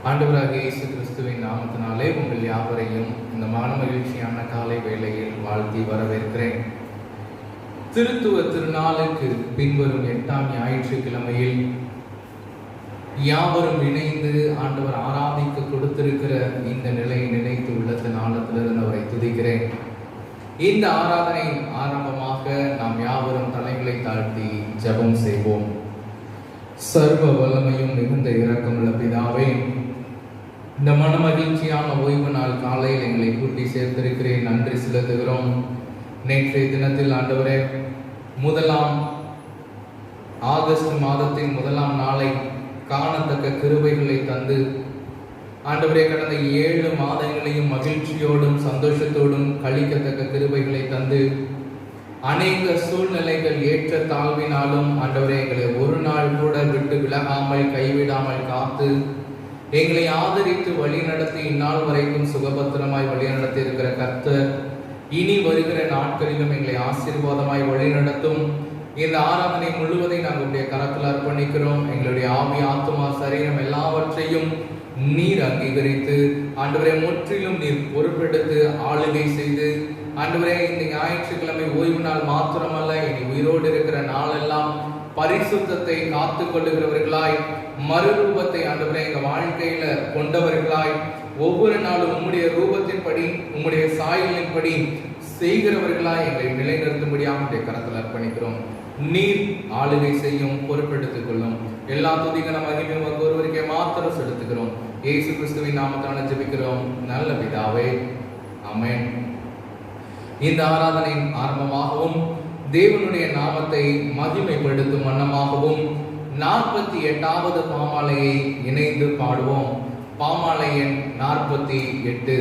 ஆண்டவராகிய இயேசு கிறிஸ்துவின் நாமத்தினாலே உங்கள் யாவரையும் இந்த மன மகிழ்ச்சியான காலை வேளையில் வாழ்த்தி வரவேற்கிறேன். திருத்துவ திருநாளுக்கு பின்வரும் 8ஆம் ஞாயிற்றுக்கிழமையில் யாவரும் இணைந்து ஆண்டவர் ஆராதிக்க கொடுத்திருக்கிற இந்த நிலையை நினைத்து உள்ளத்தின் ஆழத்திலிருந்து அவரை துதிக்கிறேன். இந்த ஆராதனை ஆரம்பமாக நாம் யாவரும் தலைகளை தாழ்த்தி ஜெபம் செய்வோம். சர்வ வல்லமையும் மிகுந்த இரக்கமுள்ள பிதாவே, இந்த மன மகிழ்ச்சியான ஓய்வு நாள் காலையில் எங்களை கூட்டி சேர்த்திருக்கிறேன், நன்றி செலுத்துகிறோம். நேற்றைய தினத்தில் ஆண்டவரே, ஆகஸ்ட் மாதத்தின் 1ஆம் நாளை காணத்தக்க கிருபைகளை தந்து ஆண்டவரே, கடந்த 7 மாதங்களையும் மகிழ்ச்சியோடும் சந்தோஷத்தோடும் கழிக்கத்தக்க கிருபைகளை தந்து அநேக சூழ்நிலைகள் ஏற்ற தாழ்வினாலும் ஆண்டவரே எங்களை ஒரு நாள் கூட விட்டு விலகாமல் கைவிடாமல் காத்து எங்களை ஆதரித்து வழி நடத்தி இந்நாள் வரைக்கும் சுகபத்திரமாய் வழி நடத்தி இருக்கிற கர்த்தர் இனி வருகிற நாட்களிலும் எங்களை ஆசீர்வாதமாய் வழி நடத்தும். இந்த ஆராதனை முழுவதை நாங்கள் உடைய கரத்தில் அர்ப்பணிக்கிறோம். எங்களுடைய ஆவி, ஆத்மா, சரீரம் எல்லாவற்றையும் நீர் அங்கீகரித்து ஆண்டவரை முற்றிலும் நீர் பொறுப்பெடுத்து ஆளுகை செய்து ஆண்டவரே, இந்த ஞாயிற்றுக்கிழமை ஓய்வு நாள் மாத்திரமல்ல, இனி உயிரோடு இருக்கிற நாளெல்லாம் பரிசுத்தத்தை காத்து கொள்ளுகிறவர்களாய், மறுரூபத்தை ஆண்டவரே எங்க வாழ்க்கையில கொண்டவர்களாய், ஒவ்வொரு நாளும் உம்முடைய ரூபத்தின்படி உம்முடைய சாயலின்படி செய்கிறவர்களாய் எங்களை நிலைநிறுத்தும்படியாக உடைய கரத்தில் அர்ப்பணிக்கிறோம். நீர் ஆளுகை செய்யும், பொறுப்பெடுத்துக் கொள்ளும். எல்லா துதிகளை மகிமையும் ஒருவருக்கே மாத்திரம் செலுத்துகிறோம். இயேசு கிறிஸ்துவின் நாமத்தான ஜெபிக்கிறோம் நல்ல பிதாவே, ஆமென். இந்த ஆராதனையின் ஆரம்பமாகவும் தேவனுடைய நாமத்தை மகிமைப்படுத்தும் வண்ணமாகவும் 48வது பாமாலையை இணைந்து பாடுவோம். பாமாலை எண் 48.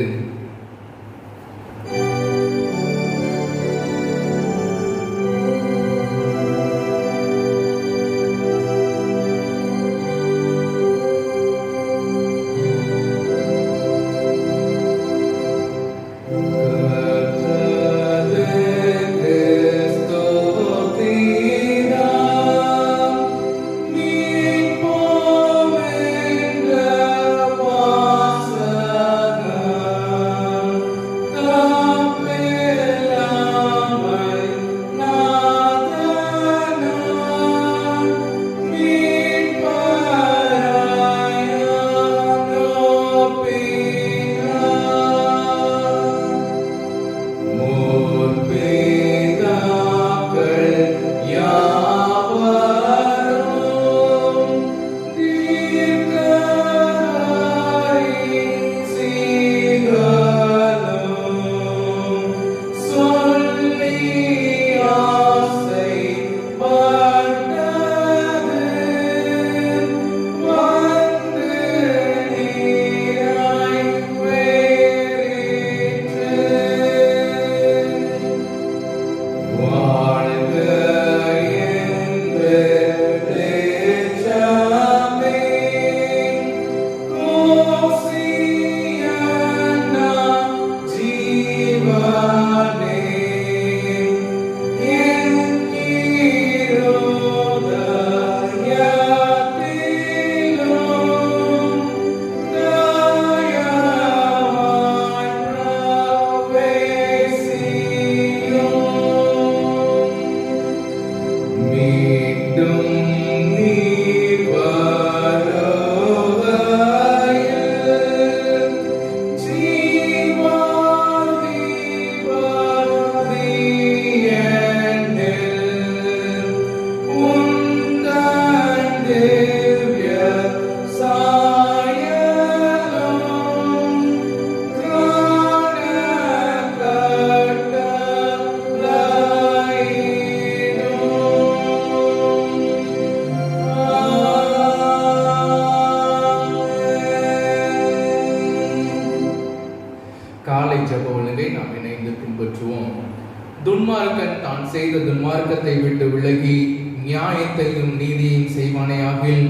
துன்மார்க்கன் தான் செய்த துன்மார்க்கத்தை விட்டு விலகி நியாயத்தையும் நீதியையும் செய்வானேயாகில்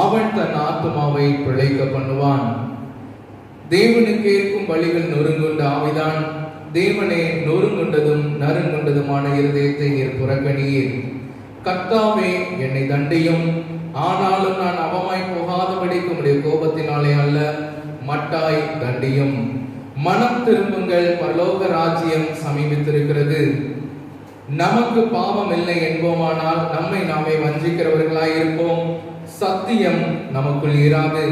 அவன் தன் ஆத்துமாவை பிழைக்க பண்ணுவான். தேவனுக்கு ஏற்கும் வழிகள் நொறுங்குண்ட ஆவிதான். தேவனே, நொறுங்குண்டதும் நறுங்குண்டதுமான இருதயத்தை நீர் புறக்கணியீர். கர்த்தாவே, என்னை தண்டியும், ஆனாலும் நான் அவமாய் போகாதபடிக்கு உம்முடைய கோபத்தினாலே அல்ல, மட்டாய் தண்டியும். மனம் திரும்புங்கள், பரலோக ராஜ்யம் சமீபித்திருக்கிறது. நமக்கு பாவம் இல்லை என்போமானால் நம்மை நாமே வஞ்சிக்கிறவர்களாய் இருப்போம், சத்தியம் நமக்குள் இராது.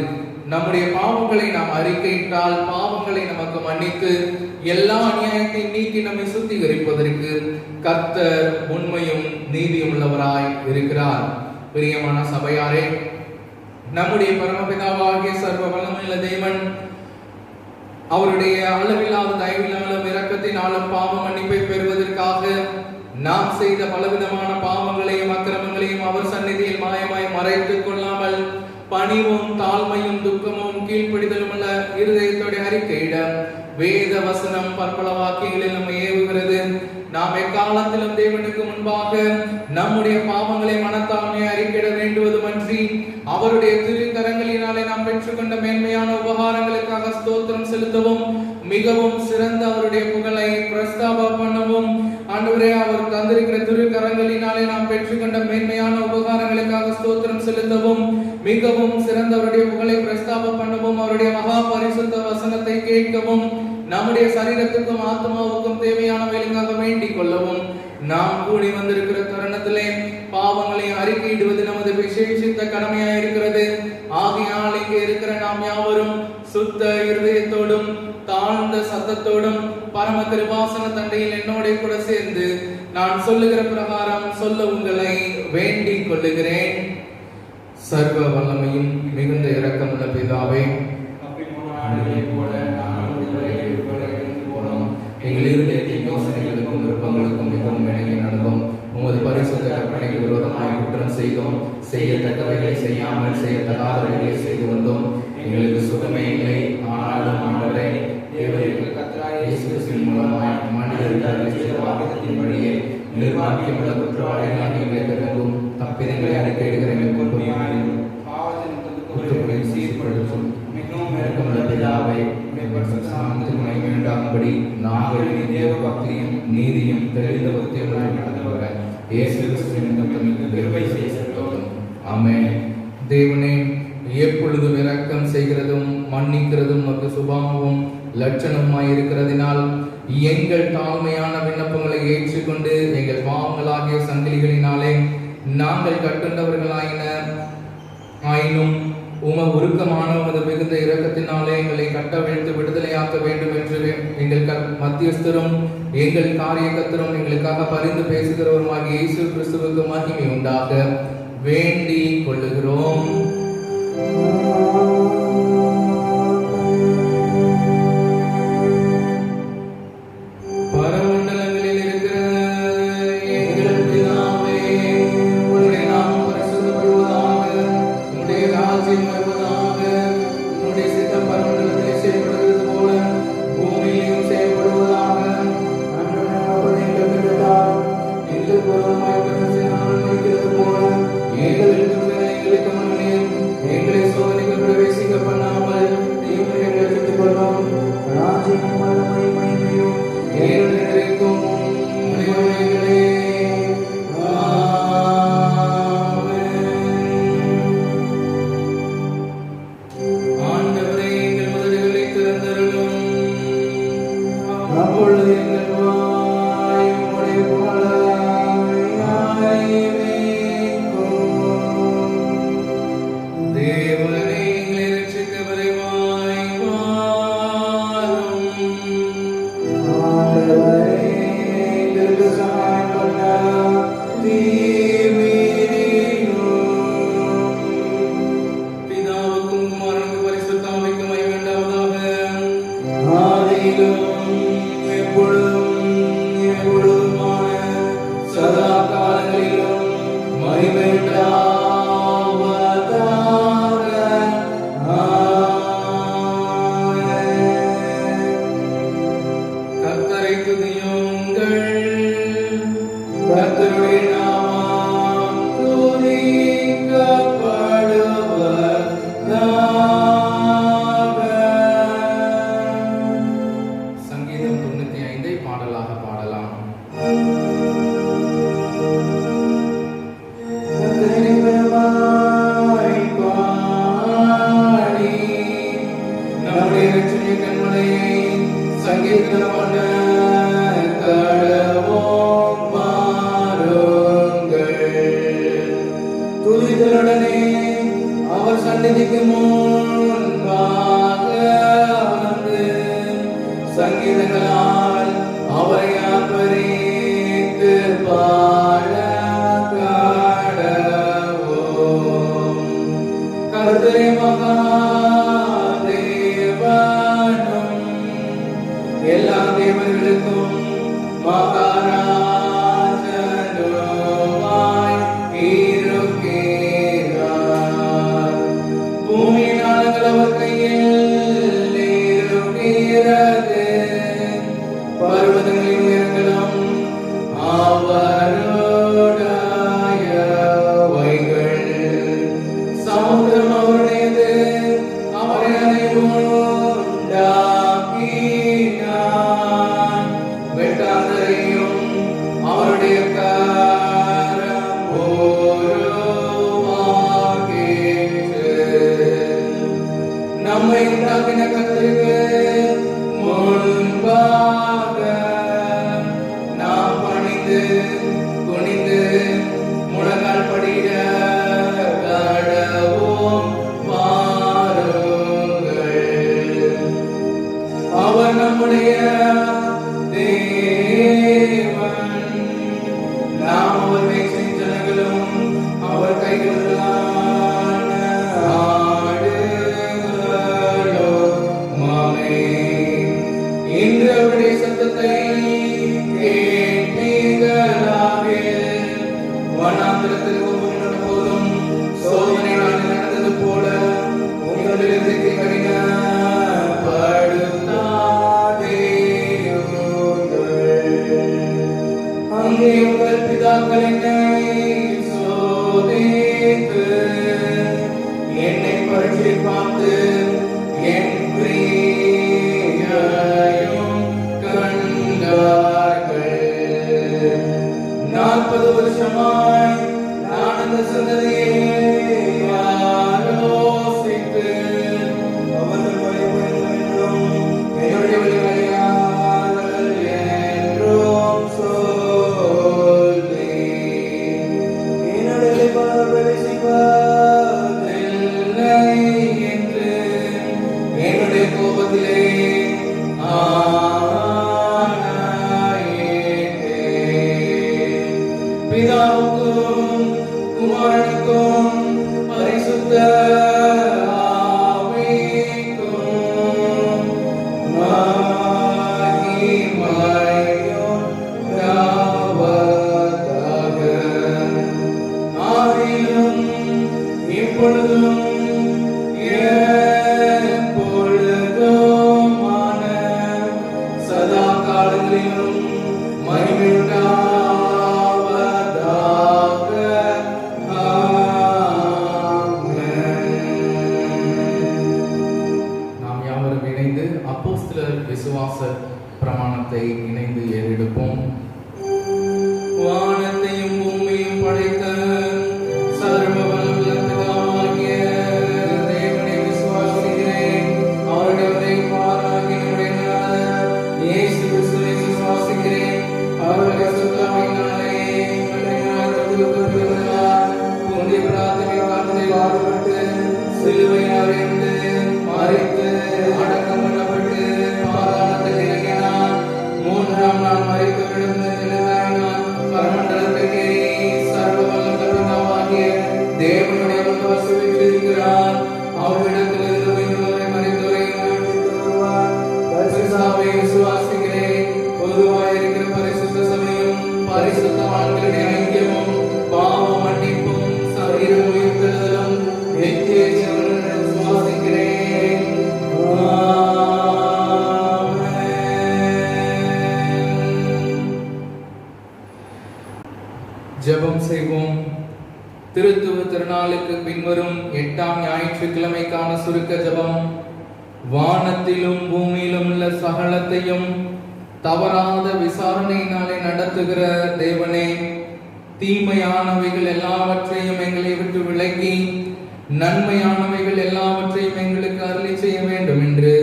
நம்முடைய பாவங்களை நாம் அறிக்கையிட்டால் பாவங்களை நமக்கு மன்னித்து எல்லா அநியாயத்தையும் நீக்கி நம்மை சுத்திகரிப்பதற்கு கர்த்தர் உண்மையும் நீதியும் உள்ளவராய் இருக்கிறார். பிரியமான சபையாரே, நம்முடைய பரமபிதாவாகிய சர்வ வல்லமையுள்ள தேவன் அவருடைய அளவில்லாத தயவினாலும் இரக்கத்தினாலும் பாவ மன்னிப்பை பெறுவதற்காக நாம் செய்த பலவிதமான பாவங்களையும் அக்கிரமங்களையும் அவர் சந்நிதியில் மாயமாய் மறைத்துக் கொள்ளாமல் பணிவும் தாழ்மையும் துக்கமும் கீழ்ப்படிதலும் உள்ள இருதயத்தோட அறிக்கையிட வேத வசனம் பற்பல வாக்கியங்களில் நம்மை ஏவுகிறது. நாம் எக்காலத்திலும் தேவனுக்கு முன்பாக நம்முடைய பாவங்களை மனத்தாழ்மையை அறிக்கையிட வேண்டுவதுமன்றி அவருடைய திருக்கரங்களினாலே நாம் பெற்றுக்கொண்ட மேன்மையான உபகாரங்களுக்காக ஸ்தோத்திரம் செலுத்தவும் மிகவும் சிறந்த அவருடைய புகழை பிரஸ்தாபம் பண்ணவும், ஆண்டவரே அவர் தந்திருக்கிற திருக்கரங்களினாலே நாம் பெற்றுக்கொண்ட மேன்மையான உபகாரங்களுக்காக ஸ்தோத்திரம் செலுத்தவும் மிகவும் சிறந்த அவருடைய புகழை பிரஸ்தாபம் பண்ணவும், அவருடைய மகா பரிசுத்த வசனத்தை கேட்கவும், நம்முடைய சரீரத்துக்கும் ஆத்மாவுக்கும் தேவையான வேலைக்காக வேண்டிக் கொள்ளவும் நாம் கூடி வந்திருக்கிற தருணத்திலே பாவங்களை அறிக்கையிடுவது நமது விசேஷித்த கடமையாக இருக்கிறது. ஆகையால் இங்கே இருக்கிற நாம் யாவரும் சுத்த இருதயத்தோடும் தாழ்ந்த சத்தத்தோடும் பரம கிருபாசன தண்டையில் என்னோட கூட சேர்ந்து நான் சொல்லுகிற பிரகாரம் சொல்ல உங்களை வேண்டிக் கொள்ளுகிறேன். சர்வ வல்லமையும் மிகுந்த இரக்கமுள்ள பிதாவே, யோசனைகளுக்கும் விருப்பங்களுக்கும் மிகவும் இணங்கி நடந்தோம். உமது பரிசுத்த கற்பனைக்கு விரோதமாய் குற்றம் செய்தோம். செய்யத்தக்கவைகளை செய்யாமல் செய்யத்தகாதவைகளை செய்து வந்தோம். எங்களுக்கு சுகமே இல்லை. ஆனாலும் ஆண்டவரே, இயேசுவின் மூலமாய் மனிதர்கள் வாக்குத்தின் வழியே நிர்வாகியமுள்ள குற்றவாளிகளாக எங்களுக்கு தப்பிதங்களை அறிக்கையிடுகிற குற்றங்களை சீர்படுத்தும் மிகவும் நெருக்கமுள்ள பிதாவை வேண்டாம்படி நாங்கள் தேவ பக்தியும் நீதியும் தெளிந்த பக்தியும் நடந்தவர்கள் இயேசு கிறிஸ்துவின் ஆமென். தேவனே, எப்பொழுதும் இரக்கம் செய்கிறதும் மன்னிக்கிறதும் மற்ற சுபாவமும் லட்சணமாய் இருக்கிறதினால் எங்கள் தாழ்மையான விண்ணப்பங்களை ஏற்றுக்கொண்டு எங்கள் பாவங்களாகிய சங்கிலிகளினாலே நாங்கள் ஆயினும் உருக்கமான உமது மிகுந்த இரக்கத்தினாலே எங்களை கட்டவிழ்த்து விடுதலையாக்க வேண்டும் என்று எங்கள் மத்தியஸ்தரும் எங்கள் காரியகத்தரும் எங்களுக்காக பரிந்து பேசுகிறவருமாகிய இயேசு கிறிஸ்துவுக்கு மகிமை உண்டாக வேண்டிக் கொள்ளுகிறோம். எங்களை சோதனைகள் பிரவேசிக்க உண்டாக்கினான். வெட்டாந்தரையும் அவருடைய கரம் உருவாக்கிற்று. நம்மை உண்டாக்கின கர்த்தருக்கு முன்பாக நாம் பணிந்து குனிந்து முழங்கால் படியிட கடவோம் வாருங்கள். அவர் நம்முடைய தேவன், நாம் அவர் மேய்ச்சல் ஜனங்களும் அவர் கைகளான ஆடுகளுமாமே. இன்று அவருடைய சத்தத்தை கேட்டீர்களாக. வனாந்திரத்தில் ஒவ்வொரு போதும் சோதனை நாளில் நடந்தது போல உங்களிலிருந்து அங்கே உங்கள் பிதாக்கள் என்னை சோதித்து என்னை பரீட்சை பார்த்து என் பிரியையும் கண்டார்கள். 40 வருஷமாய் நான் அந்த சந்ததியை ஆலோசித்து அவர்கள் வழிபடுவதும் என்னுடைய வழிவழியார்கள் என்றும் சொல்லி என்னுடைய பிரவேசிப்பதில்லை என்று என்னுடைய கோபத்திலே பிதாவுக்கும் குமாரனுக்கும் பரிசுத்த ஆவிக்கும் மகிமையுண்டாவதாக. ஆதியிலும் இப்பொழுதும் எப்பொழுதுமான சதா காலங்களிலும் மகிமையுண்டாவதாக. நாம் யாவரும் இணைந்து அப்போஸ்தலர் விசுவாச பிரமாணத்தை இணைந்து ஏறெடுப்போம். வானத்தையும் பூமியையும் படைத்த சர்வ வல்லமையுள்ள பிதாவாகிய தேவனை விசுவாசிக்கிறேன். அவருடைய ஒரே குமாரனாகிய நம்முடைய நாதர் இயேசு கிறிஸ்துவை விசுவாசிக்கிறேன். அவருடைய சுத்தமாயினாலே புண்ணிய பிரார்த்தனை காலத்தில் பாடுபட்டு சிலுவையில் அறைந்து மரித்து அடக்கம் பண்ணப்பட்டு பாதாளத்தில் இறங்கினார். 3ஆம் நாள் மரித்து விழுந்து எழுந்தார். பரமண்டலத்துக்கு சர்வ வல்லமையுள்ள பிதாவாகிய தேவனுடைய வல்லமையை வீற்றிருக்கிறார். அவரிடத்தில் இருந்து உயிரோரை மரித்தோரை உயிர்ப்பித்து வருவார். பரிசுத்தாவை விசுவாசிக்கிறேன். பொதுவாக இருக்கிற பரிசுத்த சபையும் பரிசுத்தவான்களுடைய ஐக்கியமும் பாவ மன்னிப்பும் சரீர உயிர்த்தெழுதலும் நித்திய ஜீவனுடன் விசுவாசிக்கிறேன். ஜெபம் செய்வோம். திருத்துவ திருநாளுக்கு பின்வரும் 8ஆம் ஞாயிற்றுக்கிழமைக்கான சுருக்க ஜெபம். வானத்திலும் பூமியிலும் உள்ள சகலத்தையும் தவறாத விசாரணையினாலே நடத்துகிற தேவனே, தீமையானவைகள் எல்லாவற்றையும் எங்களை விட்டு விலக்கி நன்மையானவைகள் எல்லாவற்றையும் எங்களுக்கு அருளி செய்ய வேண்டும் என்று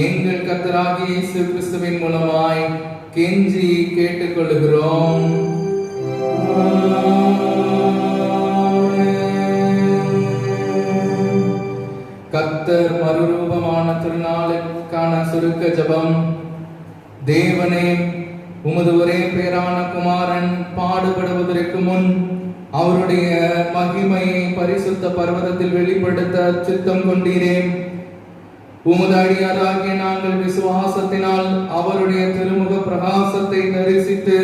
எங்கள் கர்த்தராகிய இயேசு கிறிஸ்துவின் மூலமாய் கெஞ்சி கேட்டுக்கொள்கிறோம். கர்த்தர் மறுரூபமான திருநாளுக்கான சுருக்க ஜெபம். தேவனே, உமது ஒரே பேரான குமாரன் பாடுபடுவதற்கு முன் அவருடைய மகிமையை பரிசுத்த பர்வதத்தில் வெளிப்படுத்த சித்தம் கொண்டீரே. உமது அடியாராகிய நாங்கள் விசுவாசத்தினால் அவருடைய திருமுக பிரகாசத்தை தரிசித்து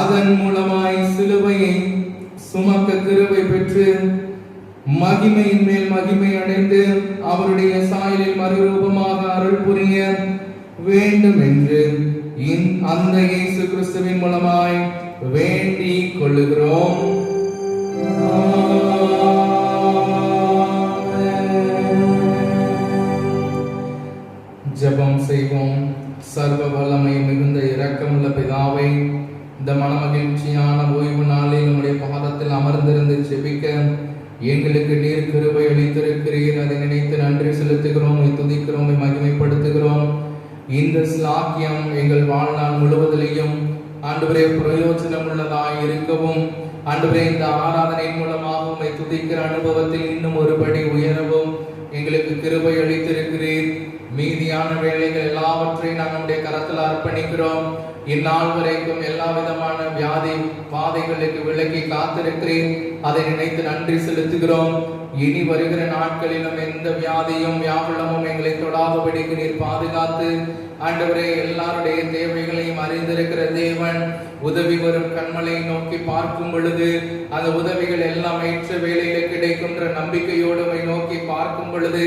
அதன் மூலமாய் சிலுவையை சுமக்க கிருபை பெற்று மகிமையின் மேல் மகிமை அடைந்து அவருடைய சாயலில் மறுரூபமாக அருள் புரிய வேண்டும் என்று அந்த இயேசு கிறிஸ்துவின் மூலமாய் வேண்டிக் கொள்ளுகிறோம். செய்வோம். சர்வ வல்லமை மிகுந்த இரக்கமுள்ள பிதாவை, இந்த மனமகிழ்ச்சியான ஓய்வு நாளில் நம்முடைய பாதத்தில் அமர்ந்திருந்து ஜெபிக்க எங்களுக்கு நீர் கிருபை அளித்திருக்கிறீர். அதை நினைத்து நன்றி செலுத்துகிறோம், துதிக்கிறோம், மகிமைப்படுத்துகிறோம். இந்த ஸ்லாக்கியம் எங்கள் வாழ்நாள் முழுவதிலையும் ஆண்டவரே பிரயோஜனம் உள்ளதாய் இருக்கவும், ஆண்டவரே இந்த ஆராதனை மூலமாக உம்மை துதிக்கிற அனுபவத்தில் இன்னும் ஒருபடி உயரவும் எங்களுக்கு கிருபை அளித்திருக்கிறீர். மீதியான வேலைகள் எல்லாவற்றையும் நாம் நம்முடைய கரத்தில் அர்ப்பணிக்கிறோம். இந்நாள் வரைக்கும் எல்லா விதமான வியாதி பாதைகளுக்கு விலக்கி காத்திருக்கிறேன். அதை நினைத்து நன்றி செலுத்துகிறோம். இனி வருகிற நாட்களிலும் எந்த வியாதியும் வியாகுலமும் எங்களை தொடாதபடிக்கு நீர் பாதுகாத்து, ஆண்டவரே எல்லாருடைய தேவைகளையும் அறிந்திருக்கிற தேவன், உதவி வரும் கண்மலை நோக்கி பார்க்கும் பொழுது அந்த உதவிகள் எல்லாம் ஏற்ற வேலையில கிடைக்கின்ற நம்பிக்கையோடு உம்மை நோக்கி பார்க்கும் பொழுது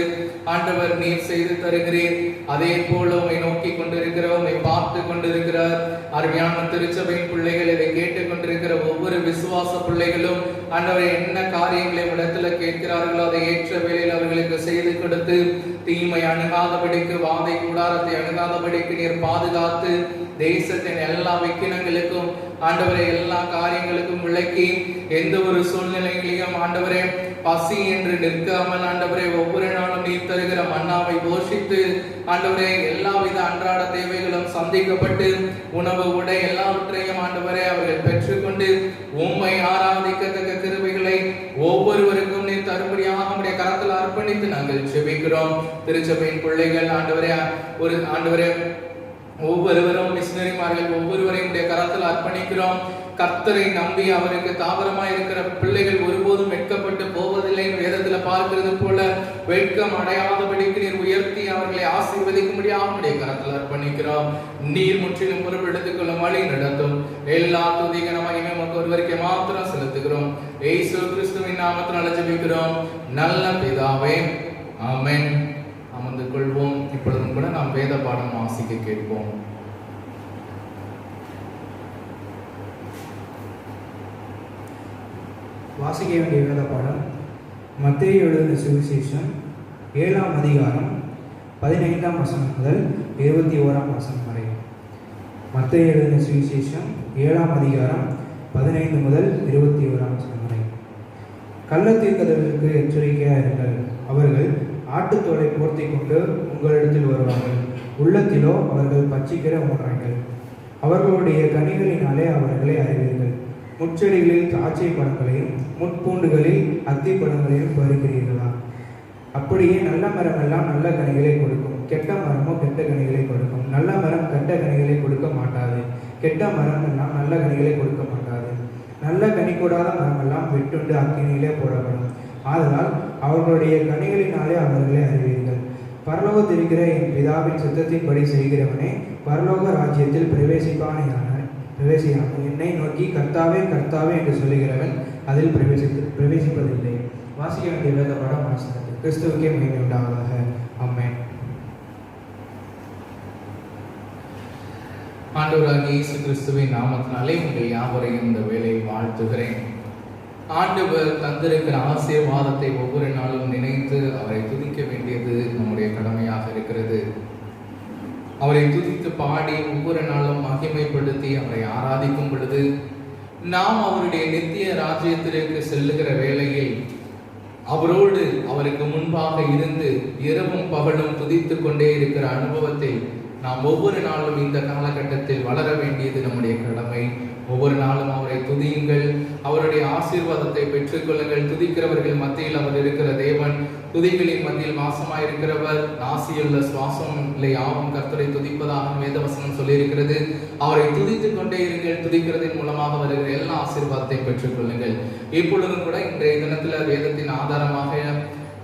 ஆண்டவர் நீர் செய்து தருகிறீர். அதே போல உம்மை நோக்கி கொண்டிருக்கிறோம், உம்மை பார்த்து கொண்டிருக்கிறார். அருமையான திருச்சபையின் பிள்ளைகள், இதை கேட்டுக் கொண்டிருக்கிற ஒவ்வொரு விசுவாச பிள்ளைகளும் ஆண்டவர் என்ன காரியங்களை இடத்துல கேட்கிறார்களோ அதை ஏற்ற வேலையில் அவர்களுக்கு செய்து கொடுத்து, தீமை அணுகாதபடிக்கு, வாதை கூடாரத்தை அணுகாதபடிக்கு நீர் பாதுகாத்து, தேசத்தின் எல்லா விக்கினங்களுக்கும் ஆண்டவரை எல்லா காரியங்களுக்கும் விளக்கி, எந்த ஒரு சூழ்நிலைகளையும் ஆண்டவரே பசி என்று நிற்காமல் ஆண்டவரே ஒவ்வொரு நாளும் நீர் தருகிற மன்னாவை போஷித்து, ஆண்டவரே எல்லாவித அன்றாட தேவைகளும் சந்திக்கப்பட்டு, உணவு உடை எல்லாவற்றையும் ஆண்டவரே அவர்கள் பெற்றுக்கொண்டு உம்மை ஆராதிக்கத்தக்க கிருபைகளை ஒவ்வொருவருக்கும் நீர் தரும்படியாக நம்முடைய கரத்தில் அர்ப்பணித்து நாங்கள் ஜெபிக்கிறோம். திருச்சபையின் பிள்ளைகள் ஆண்டவரே ஒவ்வொருவரும் மிஷனரிமார்கள் ஒவ்வொருவரையும் கரத்தில் அர்ப்பணிக்கிறோம். கர்த்தரை நம்பி அவருக்கு தாவரமாய் இருக்கிற பிள்ளைகள் ஒருபோதும் வெட்கப்பட்டு போவதில்லை. வேதத்துல பார்க்கிறது போல வெட்கம் அடையாதபடிக்கு நீர் உயர்த்தி அவர்களை ஆசீர்வதிக்கும்படியாக நம்முடைய கரத்தில் அர்ப்பணிக்கிறோம். நீர் முற்றிலும் பொறுப்பெடுத்துக் கொள்ள வழி நடத்தும். எல்லா துதிக மகிமை உமக்கு ஒருவருக்கு மாத்திரம் செலுத்துகிறோம். இயேசு கிறிஸ்துவின் நாமத்தில் ஜெபிக்கிறோம் நல்ல பிதாவே, ஆமென். அமர்ந்து கொள்வோம். இப்பொழுதும் கூட நாம் வேத பாடம் வாசிக்க கேட்போம். வாசிக்க வேண்டிய வேத பாடம் மத்தேயு எழுதின சுவிசேஷம் 7ஆம் அதிகாரம் 15ஆம் வசனம் முதல் 21ஆம் வசனம் வரை. மத்தேயு எழுதின சுவிசேஷம் 7ஆம் அதிகாரம் 15 முதல் 21ஆம் வசனம் வரை. கள்ளத்தீர்க்கதரிசிகளுக்கு எச்சரிக்கையாக இருங்கள். அவர்கள் ஆட்டுத்தோலை போர்த்தி கொண்டு உங்களிடத்தில் வருவார்கள். உள்ளத்திலோ அவர்கள் பட்சிக்கிற உணர்வார்கள். அவர்களுடைய கனிகளினாலே அவர்களை அறிவீர்கள். முச்செடிகளில் திராட்சை பழங்களையும் முட்பூண்டுகளில் அத்தி பழங்களையும் பருகிறீர்களா? அப்படியே நல்ல மரம் எல்லாம் நல்ல கனிகளை கொடுக்கும், கெட்ட மரமோ கெட்ட கனிகளை கொடுக்கும். நல்ல மரம் கெட்ட கனிகளை கொடுக்க மாட்டாது, கெட்ட மரம் எல்லாம் நல்ல கனிகளை கொடுக்க மாட்டாது. நல்ல கனி கூடாத மரமெல்லாம் வெட்டுண்டு அக்கினியிலே போடப்படும். ஆதலால் அவர்களுடைய கனிகளினாலே அவர்களை அறிவீர்கள். பரலோகத்தில் இருக்கிற என் பிதாவின் சித்தத்தின்படி செய்கிறவனே பரலோக ராஜ்யத்தில் பிரவேசிப்பான. என்னை நோக்கி கர்த்தாவே கர்த்தாவே என்று சொல்லுகிறவன் அதில் பிரவேசிப்பதில்லை. வாசிக்க வேண்டிய வேத பாடம் வாசித்தது. கிறிஸ்துவுக்கே மகிமை உண்டாவதாக. ஆமென். ஆண்டவராகிய இயேசு கிறிஸ்துவின் நாமத்தினாலே உங்கள் யாவரையும் இந்த வேளையை வாழ்த்துகிறேன். ஆண்டவர் தந்திருக்கிற ஆசீர்வாதத்தை ஒவ்வொரு நாளும் நினைத்து அவரை துதிக்க வேண்டியது நம்முடைய கடமையாக இருக்கிறது. அவரை துதித்து பாடி ஒவ்வொரு நாளும் மகிமைப்படுத்தி அவரை ஆராதிக்கும் பொழுது நாம் அவருடைய நித்திய ராஜ்யத்திற்கு செல்லுகிற வேளையில் அவரோடு அவருக்கு முன்பாக இருந்து இரவும் பகலும் துதித்து கொண்டே இருக்கிற அனுபவத்தை நாம் ஒவ்வொரு நாளும் இந்த காலகட்டத்தில் வளர வேண்டியது நம்முடைய கடமை. ஒவ்வொரு நாளும் அவரை துதியுங்கள், அவருடைய ஆசீர்வாதத்தை பெற்றுக்கொள்ளுங்கள். துதிக்கிறவர்கள் மத்தியில் அவர் இருக்கிற தேவன், துதிகளின் மத்தியில் வாசமாயிருக்கிறவர். நாசியுள்ள சுவாசம் இல்லை யாவும் கர்த்தரை துதிப்பதாக வேதவசனம் சொல்லியிருக்கிறது. அவரை துதித்துக் கொண்டே இருங்கள். துதிக்கிறதின் மூலமாக வருகிற எல்லா ஆசீர்வாதத்தை பெற்றுக்கொள்ளுங்கள். இப்பொழுதும் கூட இன்றைய தினத்தில் வேதத்தின் ஆதாரமாக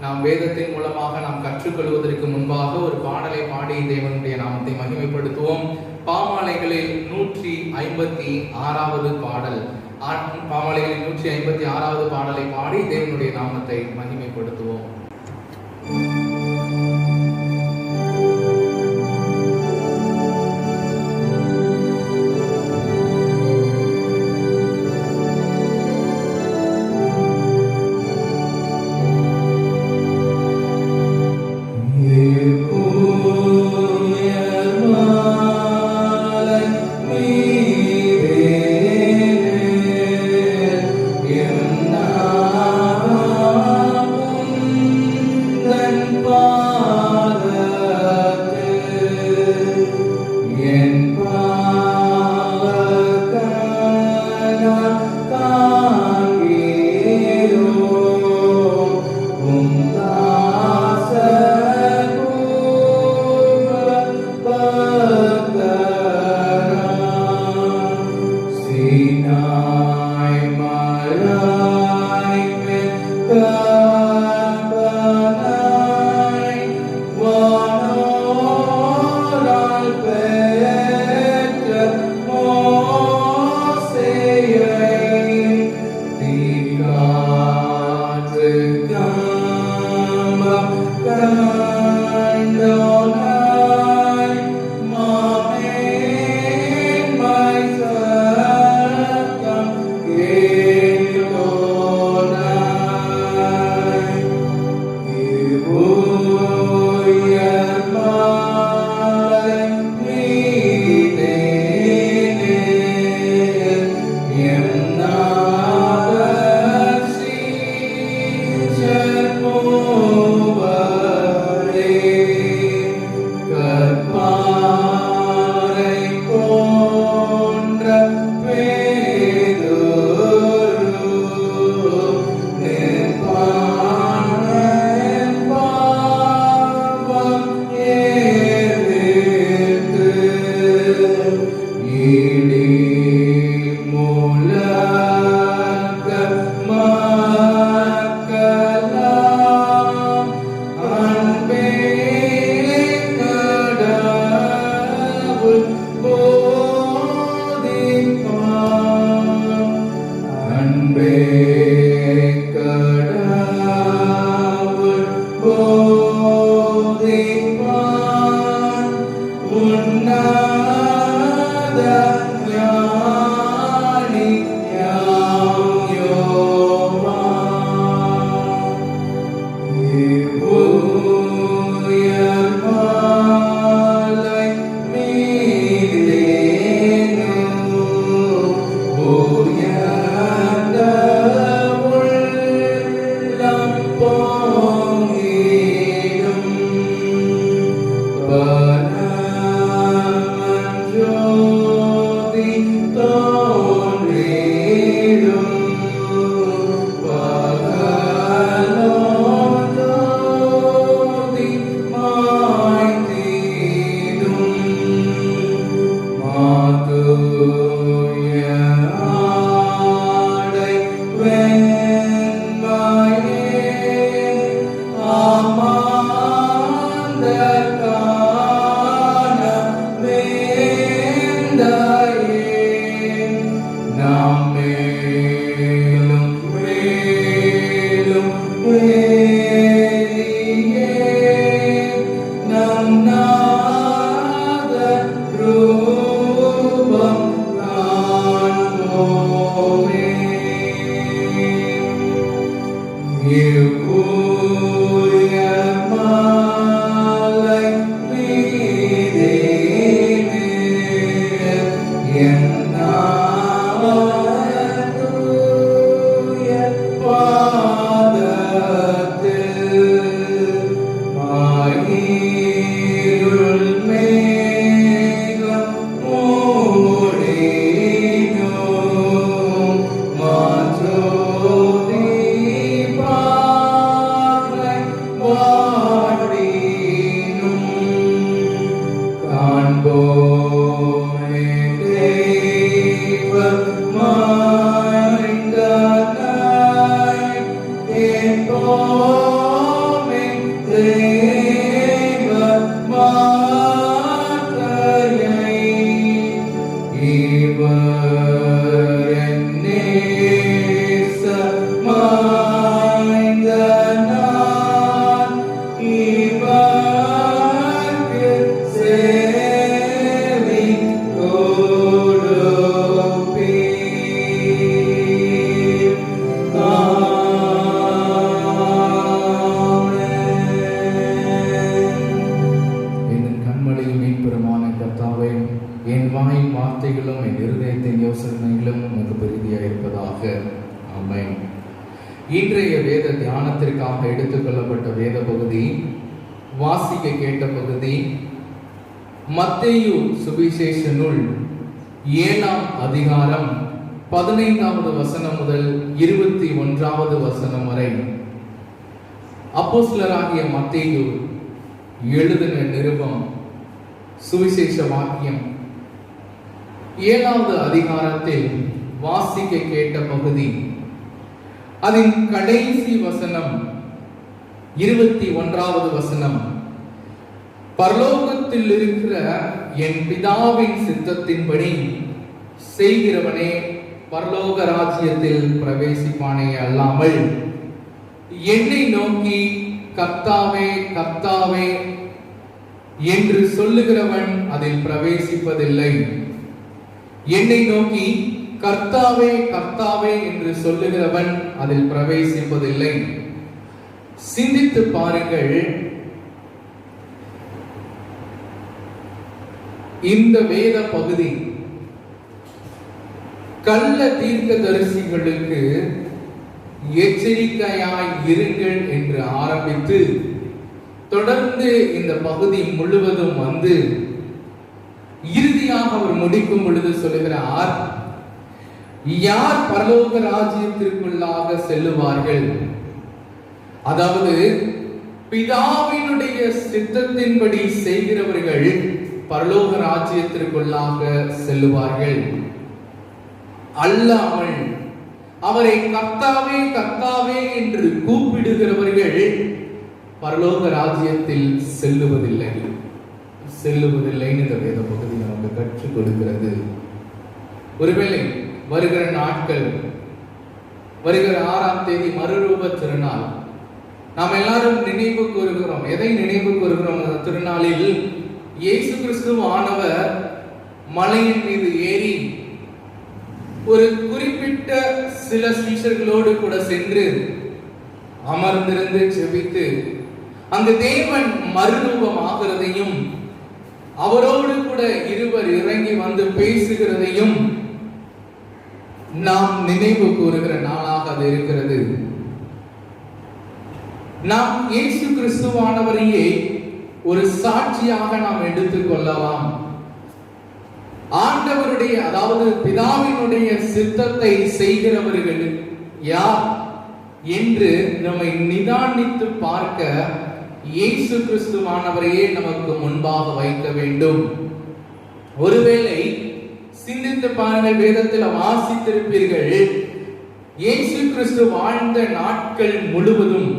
நாம் வேதத்தின் மூலமாக நாம் கற்றுக்கொள்வதற்கு முன்பாக ஒரு பாடலை பாடி தேவனுடைய நாமத்தை மகிமைப்படுத்துவோம். பாமாலைகளில் 156வது பாடல். பாமாலைகளில் 156வது பாடலை பாடி தேவனுடைய நாமத்தை மகிமைப்படுத்துவோம். Hallelujah. இன்றைய வேத தியானத்திற்காக எடுத்துக்கொள்ளப்பட்ட வேத பகுதி, வாசிக்க கேட்ட பகுதி மத்தேயு சுவிசேஷ நூல் 7ஆம் அதிகாரம் 15வது வசனம் முதல் 21வது வசனம் வரை. அப்போஸ்தலராகிய மத்தேயு எழுதின நிருபம், சுவிசேஷ வாக்கியம் 7வது அதிகாரத்தில் வாசிக்க கேட்ட பகுதி, அதன் கடைசி வசனம் 21வது வசனம். பரலோகத்தில் இருக்கிற என் பிதாவின் சித்தத்தின்படி செய்கிறவனே பரலோக ராஜ்யத்தில் பிரவேசிப்பானே அல்லாமல் என்னை நோக்கி கர்த்தாவே கர்த்தாவே என்று சொல்லுகிறவன் அதில் பிரவேசிப்பதில்லை. என்னை நோக்கி கர்த்தாவே கர்த்தாவே என்று சொல்லுகிறவன் அதில் பிரவேசிப்பதில்லை. சிந்தித்து பாருங்கள். இந்த வேத பகுதி கள்ள தீர்க்கதரிசிகளுக்கு எச்சரிக்கையாய் இருங்கள் என்று ஆரம்பித்து தொடர்ந்து இந்த பகுதி முழுவதும் வந்து இறுதியாக அவர் முடிக்கும் பொழுது சொல்லுகிறார், யார் பரலோக ராஜ்யத்திற்குள்ளாக செல்லுவார்கள்? அதாவது பிதாவினுடைய சித்தத்தின்படி செய்கிறவர்கள் பரலோக ராஜ்யத்திற்குள்ளாக செல்லுவார்கள். அல்லாமல் அவரை கர்த்தாவே கர்த்தாவே என்று கூப்பிடுகிறவர்கள் பரலோக ராஜ்யத்தில் செல்லுவதில்லை. இந்த வேத பகுதி நமக்கு கற்றுக் கொடுக்கிறது. ஒருவேளை வருகிற நாட்கள், வருகிற 6ஆம் தேதி மறுரூப திருநாள், நாம் எல்லாரும் நினைவு கூறுகிறோம். எதை நினைவு கூறுகிறோம்? அந்த திருநாளில் இயேசு கிறிஸ்து ஆனவர் மலையின் மீது ஏறி ஒரு குறிப்பிட்ட சில சீஷர்களோடு கூட சென்று அமர்ந்திருந்து ஜெபித்து அந்த தேவன் மறுரூபம் ஆகிறதையும் அவரோடு கூட இருவர் இறங்கி வந்து பேசுகிறதையும் நாம் நினைவு கூறுகிற நாளாக அது இருக்கிறது. நாம் இயேசு கிறிஸ்துவானவரையே ஒரு சாட்சியாக நாம் எடுத்துக்கொள்ளலாம். ஆண்டவருடைய, அதாவது பிதாவினுடைய சித்தத்தை செய்கிறவர்கள் யார் என்று நம்மை நிதானித்து பார்க்க இயேசு கிறிஸ்துவானவரையே நமக்கு முன்பாக வைக்க வேண்டும். ஒருவேளை சிந்தித்து பாருங்கள், வேதத்தில் வாசித்திருப்பீர்கள், இயேசு கிறிஸ்து வாழ்ந்த நாட்கள் முழுவதும்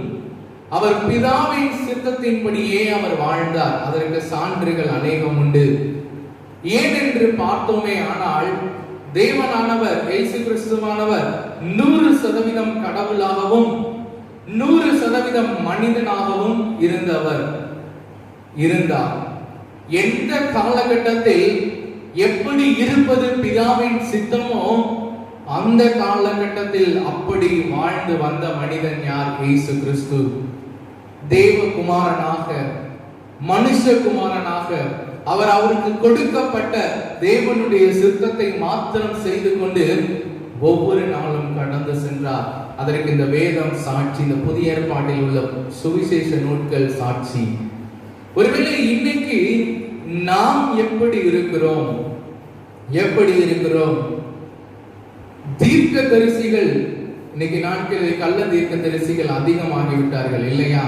அவர் பிதாவின் சித்தத்தின்படியே அவர் வாழ்ந்தார். அதற்கு சான்றுகள் அநேகம் உண்டு. ஏனென்று பார்த்தோமே ஆனால் தேவனானவர், இயேசு கிறிஸ்துவானவர் 100% கடவுளாகவும் 100% மனிதனாகவும் இருந்தார். எந்த காலகட்டத்தில் எப்படி இருப்பது பிதாவின் சித்தமோ அந்த காலகட்டத்தில் அப்படி வாழ்ந்து வந்த மனிதன் யார்? இயேசு கிறிஸ்து. தேவகுமாரனாக, மனுஷகுமாரனாக அவர் அவருக்கு கொடுக்கப்பட்ட தேவனுடைய சித்தத்தை மாத்திரம் செய்து கொண்டு ஒவ்வொரு நாளும் கடந்து சென்றார். அதற்கு இந்த வேதம் சாட்சி, இந்த புதிய ஏற்பாட்டில் உள்ள சுவிசேஷ நூல்கள் சாட்சி. ஒருவேளை இன்னைக்கு நாம் எப்படி இருக்கிறோம்? தீர்க்க தரிசிகள் இன்னைக்கு நாட்களில் கள்ள தீர்க்க தரிசிகள் அதிகமாகிவிட்டார்கள் இல்லையா?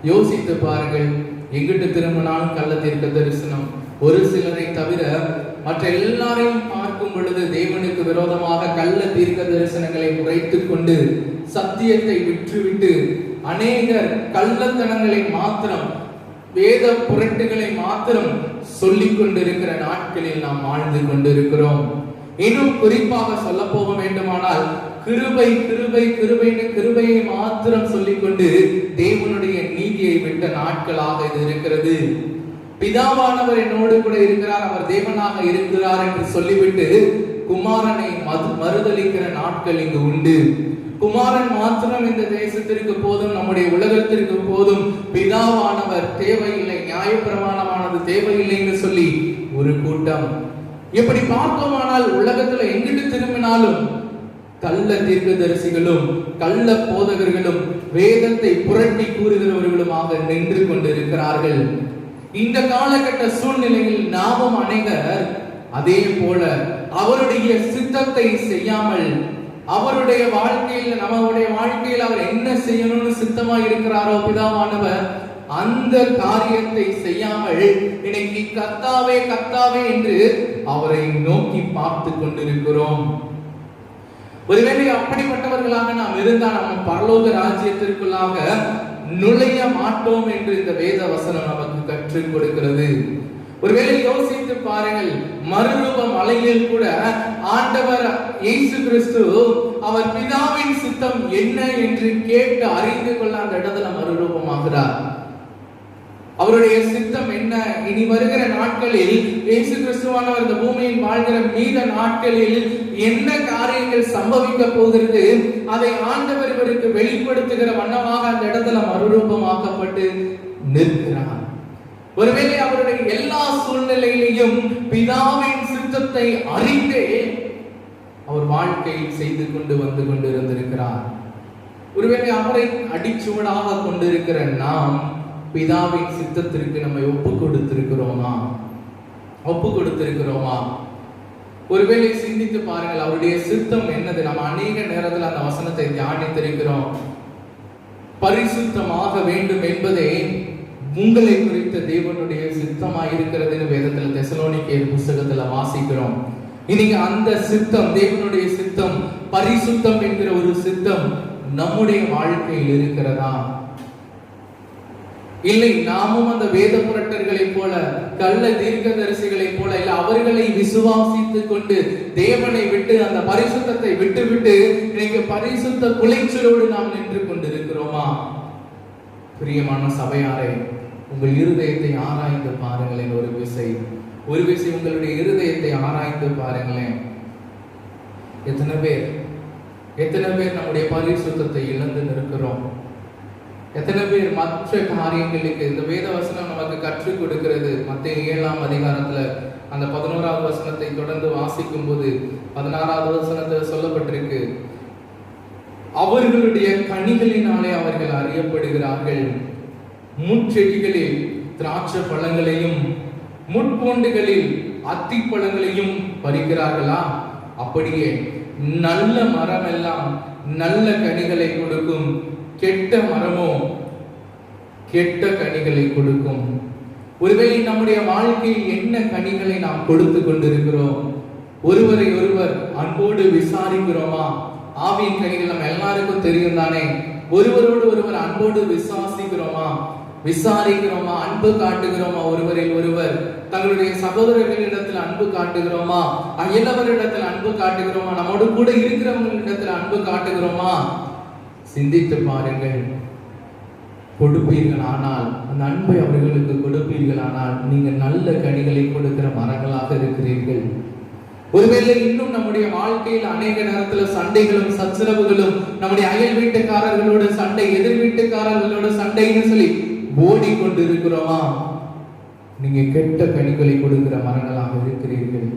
யோசித்து பாருங்கள். எங்கிட்டு திரும்பினாலும் கள்ள தீர்க்க தரிசனம். ஒரு சிலரை தவிர மற்ற எல்லாரையும் பார்க்கும் பொழுது தேவனுக்கு விரோதமாக கள்ள தீர்க்க தரிசனங்களை உரைத்துக் கொண்டு சத்தியத்தை விற்றுவிட்டு அநேகர் கள்ளத்தனங்களை மாத்திரம், வேத புரட்டுகளை மாத்திரம் சொல்லிக் கொண்டிருக்கிற நாட்களில் நாம் வாழ்ந்து கொண்டிருக்கிறோம். இன்னும் குறிப்பாக சொல்ல போக வேண்டுமானால் கிருபை கிருபை கிருபைன்னு கிருபையை மாத்திரம் சொல்லிக்கொண்டு தேவனுடைய நீதியை விட்ட நாட்களாக இது இருக்கிறது. பிதாவானவர் என்னோடு கூட இருக்கிறார், அவர் தேவனாக இருக்கிறார் என்று சொல்லிவிட்டு குமாரனை மறுதலிக்கிற நாட்கள் இங்கு உண்டு. குமாரன் மாத்திரம் இந்த தேசத்திற்கு போதும், நம்முடைய உலகத்திற்கு போதும், பிதாவானவர் தேவையில்லை, நியாயப்பிரமாணமானது தேவையில்லை என்று சொல்லி ஒரு கூட்டம். இப்படி பார்த்தோமானால் உலகத்துல எங்கிட்டு திரும்பினாலும் கள்ள தீர்க்கதரிசிகளும் கள்ள போதகர்களும் வேதத்தை புரட்டி கூறுகிறவர்களுமாக நின்று கொண்டிருக்கிறார்கள். இந்த காலகட்ட சூழ்நிலையில் நாமும் அநேகர் அதே போல அவருடைய சித்தத்தை செய்யாமல், அவருடைய வாழ்க்கையில், நம்முடைய வாழ்க்கையில் அவர் என்ன செய்யணும்னு சித்தமா இருக்கிறாரோ பிதாவானவர், அந்த காரியத்தை செய்யாமல் இன்னைக்கு கர்த்தாவே கர்த்தாவே என்று அவரை நோக்கி பார்த்து கொண்டிருக்கிறோம். ஒருவேளை அப்படிப்பட்டவர்களாக நாம் இருந்தால் நம்ம பரலோக ராஜ்யத்திற்குள்ளாக நுழைய மாட்டோம் என்று இந்த வேத வசனம் நமக்கு கற்றுக் கொடுக்கிறது. ஒருவேளை யோசித்து பாருங்கள், மறுரூப மலையில் கூட ஆண்டவர் இயேசு கிறிஸ்து அவர் பிதாவின் சித்தம் என்ன என்று கேட்டு அறிந்து கொள்ள அந்த இடத்துல மறுரூபமாகிறார். அவருடைய சித்தம் என்ன, இனி வருகிற நாட்களில் இயேசு கிறிஸ்துவானவர் இந்த பூமியில் வாழ்கிற மீத நாட்களில் என்ன காரியங்கள் சம்பவிக்க போகிறது, அதை ஆண்டவர் இவருக்கு வெளிப்படுத்துகிற வண்ணமாக அந்த இடத்துல மறுரூபமாக்கப்பட்டு நிற்கிறார். ஒருவேளை அவருடைய எல்லா சூழ்நிலையிலையும் பிதாவின் சித்தத்தை அறிந்தே அவர் வாழ்க்கையில் செய்து கொண்டு வந்து கொண்டிருந்திருக்கிறார். ஒருவேளை அவரை அடிச்சுவடாக கொண்டிருக்கிற நாம் பிதாவின் சித்தத்திற்கு நம்மை ஒப்பு கொடுத்திருக்கிறோமா? ஒருவேளை சிந்தித்து பாருங்கள், அவருடைய சித்தம் என்னது? நம்ம அநேக நேரத்தில் அந்த வசனத்தை தியானித்திருக்கிறோம். பரிசுத்தமாக வேண்டும் என்பதே உங்களை குறித்த தேவனுடைய சித்தமாக இருக்கிறது வேதத்தில் தெசலோனிக்கேயர் புத்தகத்துல வாசிக்கிறோம். இன்னைக்கு அந்த சித்தம், தேவனுடைய சித்தம், பரிசுத்தம் என்கிற ஒரு சித்தம் நம்முடைய வாழ்க்கையில் இருக்கிறதா? இல்லை நாமும் அந்த வேத புரட்டர்களை போல, கள்ள தீர்க்கதரிசிகளை போல, இல்ல அவர்களை விசுவாசித்துக் கொண்டு தேவனை விட்டு அந்த பரிசுத்தத்தை விட்டு இன்னைக்கு பரிசுத்த குலைச்சலோடு நாம் நின்று கொண்டிருக்கிறோமா? பிரியமான சபையாரை, உங்கள் இருதயத்தை ஆராய்ந்து பாருங்களேன். ஒரு விசை உங்களுடைய இருதயத்தை ஆராய்ந்து பாருங்களேன். எத்தனை பேர் நம்முடைய பரிசுத்தத்தை இழந்து நிற்கிறோம்? எத்தனை பேர் மற்ற காரியங்களுக்கு இந்த வேத வசனம் நமக்கு கற்றுக் கொடுக்கிறது? மத்தேயு 7ஆம் அதிகாரத்துல அந்த 11வது வசனத்தை தொடர்ந்து வாசிக்கும் போது 16வது வசனத்தில் சொல்லப்பட்டிருக்கு, அவர்களுடைய கனிகளினாலே அவர்கள் அறியப்படுகிறார்கள். முட்செடிகளில் திராட்சை பழங்களையும் முட்பூண்டுகளில் அத்தி பழங்களையும் பறிக்கிறார்களா? அப்படியே நல்ல மரம் எல்லாம் நல்ல கனிகளை கொடுக்கும், கெட்ட மரமோ கெட்ட கனிகளை கொடுக்கும். ஒருவேளை நம்முடைய வாழ்க்கையில் என்ன கனிகளை நாம் கொடுத்து கொண்டிருக்கிறோம்? ஒருவரை ஒருவர் அன்போடு விசாரிக்கிறோமா? ஆவியின் கனிகள் நம்ம எல்லாருக்கும் தெரியும் தானே. ஒருவரோடு ஒருவர் அன்போடு விசாரிக்கிறோமா? அன்பு காட்டுகிறோமா? ஒருவரில் ஒருவர் தங்களுடைய சகோதரர்களிடத்தில் அன்பு காட்டுகிறோமா? அயலவரிடத்தில் அன்பு காட்டுகிறோமா? நம்மோடு கூட இருக்கிறவங்களிடத்தில் அன்பு காட்டுகிறோமா? சிந்தித்து பாருங்கள். கொடுப்பீர்கள் ஆனால், அந்த அன்பை அவர்களுக்கு கொடுப்பீர்கள் ஆனால், நீங்கள் நல்ல கனிகளை கொடுக்கிற மரங்களாக இருக்கிறீர்கள். ஒருவேளை இன்னும் நம்முடைய வாழ்க்கையில் அநேக நேரத்துல சண்டைகளும் சச்சரவுகளும், நம்முடைய அயல் வீட்டுக்காரர்களோட சண்டை, எதிர் வீட்டுக்காரர்களோட சண்டைன்னு சொல்லி ஓடிக்கொண்டு இருக்கிறோமா? நீங்க கெட்ட கனிகளை கொடுக்கிற மரங்களாக இருக்கிறீர்கள்.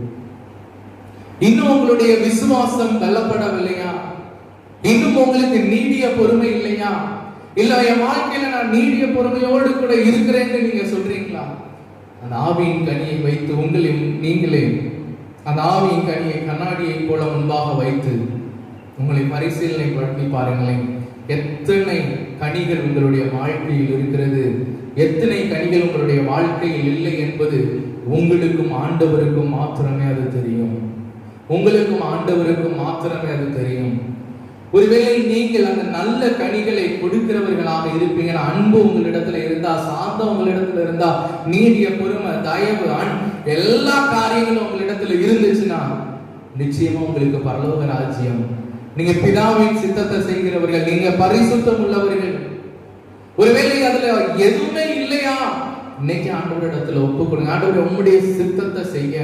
இன்னும் உங்களுடைய விசுவாசம் பலப்படவில்லையா? இன்னும் உங்களுக்கு நீடிய பொறுமை இல்லையா? இல்ல என் வாழ்க்கையில நான் நீடிய பொறுமையோடு கூட இருக்கிறேன்னு நீங்க சொல்றீங்களா? அந்த ஆவியின் கனியை வைத்து நீங்களே அந்த ஆவியின் கனியை கண்ணாடியை போல முன்பாக வைத்து உங்களை பரிசீலனை பண்ணி பாருங்களேன். எத்தனை கனிகள் உங்களுடைய வாழ்க்கையில் இருக்கிறது, எத்தனை கனிகள் உங்களுடைய வாழ்க்கையில் இல்லை என்பது உங்களுக்கும் ஆண்டவருக்கும் மாத்திரமே அது தெரியும். ஒருவேளை நீங்கள் அந்த நல்ல கனிகளை கொடுக்கிறவர்களாக இருப்பீங்கன்னா, அன்பு உங்களிடத்துல இருந்தா, சாந்தம் உங்களிடத்துல இருந்தா, நீடிய பொறுமை, தயவு, எல்லா காரியங்களும் உங்களிடத்துல இருந்துச்சுன்னா நிச்சயமா உங்களுக்கு பரலோக ராஜ்யம். நீங்க பிதாவின் சித்தத்தை செய்கிறவர்கள், நீங்க பரிசுத்தம் உள்ளவர்கள். ஒருவேளை அதுல எதுவுமே இல்லையா, இன்னைக்கு ஆண்டவரிடத்துல ஒப்புக்கொடுங்க. ஆண்டவரே, உம்முடைய சித்தத்தை செய்ய,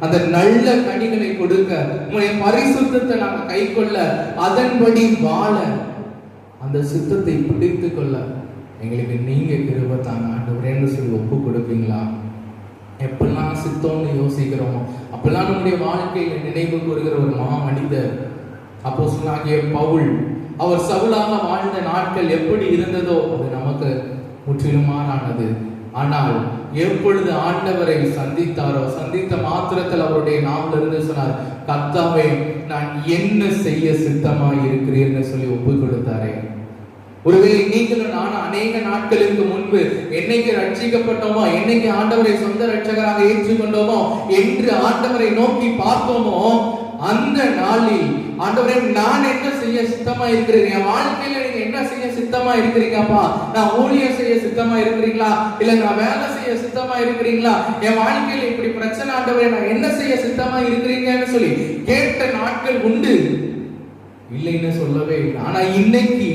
அந்த நல்ல கனிகளை கொடுக்க, உங்களுடைய பரிசுத்தத்தை நாங்க கை கொள்ள, அதன்படி வாழ, அந்த சித்தத்தை பிடித்து கொள்ள எங்களுக்கு நீங்க கிருபை தாங்க ஆண்டவரேன்னு சொல்லி ஒப்பு கொடுப்பீங்களா? எப்பெல்லாம் சித்தம்னு யோசிக்கிறோமோ அப்பெல்லாம் நம்முடைய வாழ்க்கையில நினைவு கூறுகிற ஒரு மனிதர் அப்போஸ்தலனாகிய பவுல், அவர் சவுலாக வாழ்ந்த நாட்கள் எப்படி இருந்ததோ அது நமக்கு முற்றிலும் மாறானது. ஆனால் எப்பொழுது ஆண்டவரை சந்தித்தாரோ, சந்தித்த மாத்திரத்தில் அவருடைய நாவிலிருந்து சொன்னார், கர்த்தாவே, நான் என்ன செய்ய சித்தமாய் இருக்கிறேன்னு சொல்லி ஒப்பு கொடுத்தாரே. ஒருவேளை நீங்களும் நானும் அநேக நாட்களுக்கு முன்பு என்னைக்கு ரட்சிக்கப்பட்டோமோ, என்னைக்கு ஆண்டவரை சொந்த ரட்சகராக ஏற்றுக்கொண்டோமோ என்று ஆண்டவரை நோக்கி பார்த்தோமோ, அந்த நாளில் ஆண்டவரே, நான் என்ன செய்ய சித்தமா இருக்கிறேன், என் வாழ்க்கையில நீங்க என்ன செய்ய சித்தமா இருக்கிறீங்கப்பா? நான் ஊழியம் செய்ய சித்தமா இருக்கிறீங்களா, இல்ல நான் வேலை செய்ய சித்தமா இருக்கிறீங்களா, என் வாழ்க்கையில இப்படி பிரச்சனை ஆண்டவரே, நான் என்ன செய்ய சித்தமா இருக்கிறீங்கன்னு சொல்லி கேட்ட நாட்கள் உண்டு, இல்லைன்னு சொல்லவே இல்லை. ஆனா இன்னைக்கு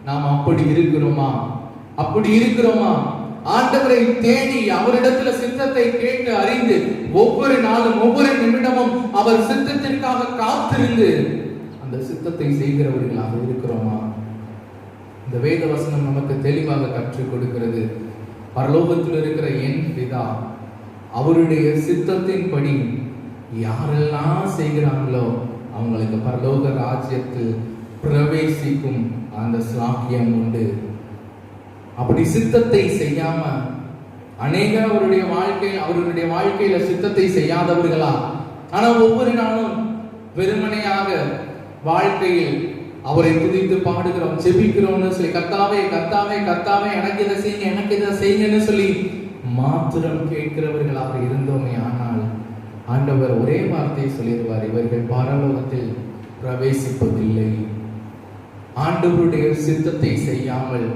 நாம் அப்படி இருக்கிறோமா? ஆண்டவரை தேடி அவரிடத்துல சித்தத்தை கேட்டு அறிந்து ஒவ்வொரு நாளும் ஒவ்வொரு நிமிடமும் அவர் சித்தத்திற்காக காத்திருந்து அந்த சித்தத்தை செய்கிறவர்களாக இருக்கிறோமா? இந்த வேத வசனம் நமக்கு தெளிவாக கற்றுக் கொடுக்கிறது. பரலோகத்தில் இருக்கிற என் பிதா அவருடைய சித்தத்தின்படி யாரெல்லாம் செய்கிறாங்களோ அவங்களுக்கு பரலோக ராஜ்யத்தில் பிரவேசிக்கும் அந்த ஸ்லாக்கியம் உண்டு. அப்படி சித்தத்தை செய்யாம அநேகர் அவருடைய வாழ்க்கையில சித்தத்தை செய்யாதவர்களா, ஆனா ஒவ்வொரு நாளும் வெறுமனையாக வாழ்க்கையில் அவரை துதித்து பாடுகிறோம், ஜெபிக்கிறோம்னு சொல்லி, கர்த்தாவே கர்த்தாவே கர்த்தாவே எனக்கு இதை செய்யுங்கன்னு சொல்லி மாத்திரம் கேட்கிறவர்களாக இருந்தோமே. ஆனால் ஆண்டவர் ஒரே வார்த்தையை சொல்லிடுவார், இவர்கள் பரலோகத்தில் பிரவேசிப்பதில்லை. ஆண்டவருடைய சித்தத்தை செய்யாமல்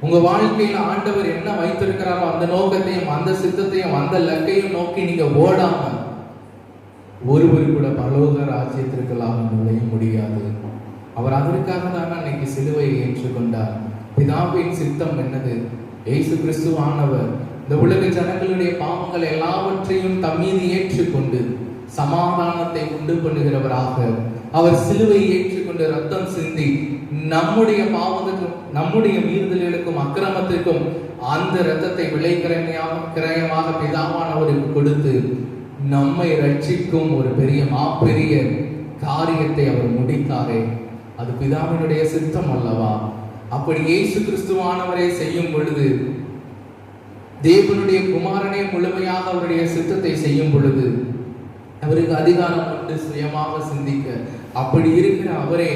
உங்க வாழ்க்கையில ஆண்டவர் என்ன வைத்திருக்கிறாரோ அந்த நோக்கத்தையும் அந்த சித்தத்தையும் அந்த லக்கையும் நோக்கி நீங்க ஓடாம ஒருவர் கூட பரலோக ராஜ்யத்திற்கெல்லாம் நுழைய முடியாது. அவர் அதற்காக தான் அன்னைக்கு சிலுவையை ஏற்றுக்கொண்டார். பிதாவின் சித்தம் என்னது? இயேசு கிறிஸ்துவானவர் இந்த உலக ஜனங்களுடைய பாவங்கள் எல்லாவற்றையும் தம்மீது ஏற்றுக்கொண்டு சமாதானத்தை உண்டு பண்ணுகிறவராக அவர் சிலுவையை ஏற்றுக்கொண்டு ரத்தம் சிந்தி நம்முடைய பாவத்துக்கும் நம்முடைய மீறுதல்களுக்கும் அக்கிரமத்திற்கும் அந்த இரத்தத்தை விலை கிரயமாக பிதாவானவருக்கு கொடுத்து நம்மை ரட்சிக்கும் ஒரு மாபெரிய காரியத்தை அவர் முடித்தாரே, அது பிதாவினுடைய சித்தம் அல்லவா? அப்படி இயேசு கிறிஸ்துவானவரை செய்யும் பொழுது தேவனுடைய குமாரனே முழுமையாக அவருடைய சித்தத்தை செய்யும் பொழுது அவருக்கு அதிகாரம் உண்டு சுயமாக சிந்திக்க. அப்படி இருக்கிற அவரே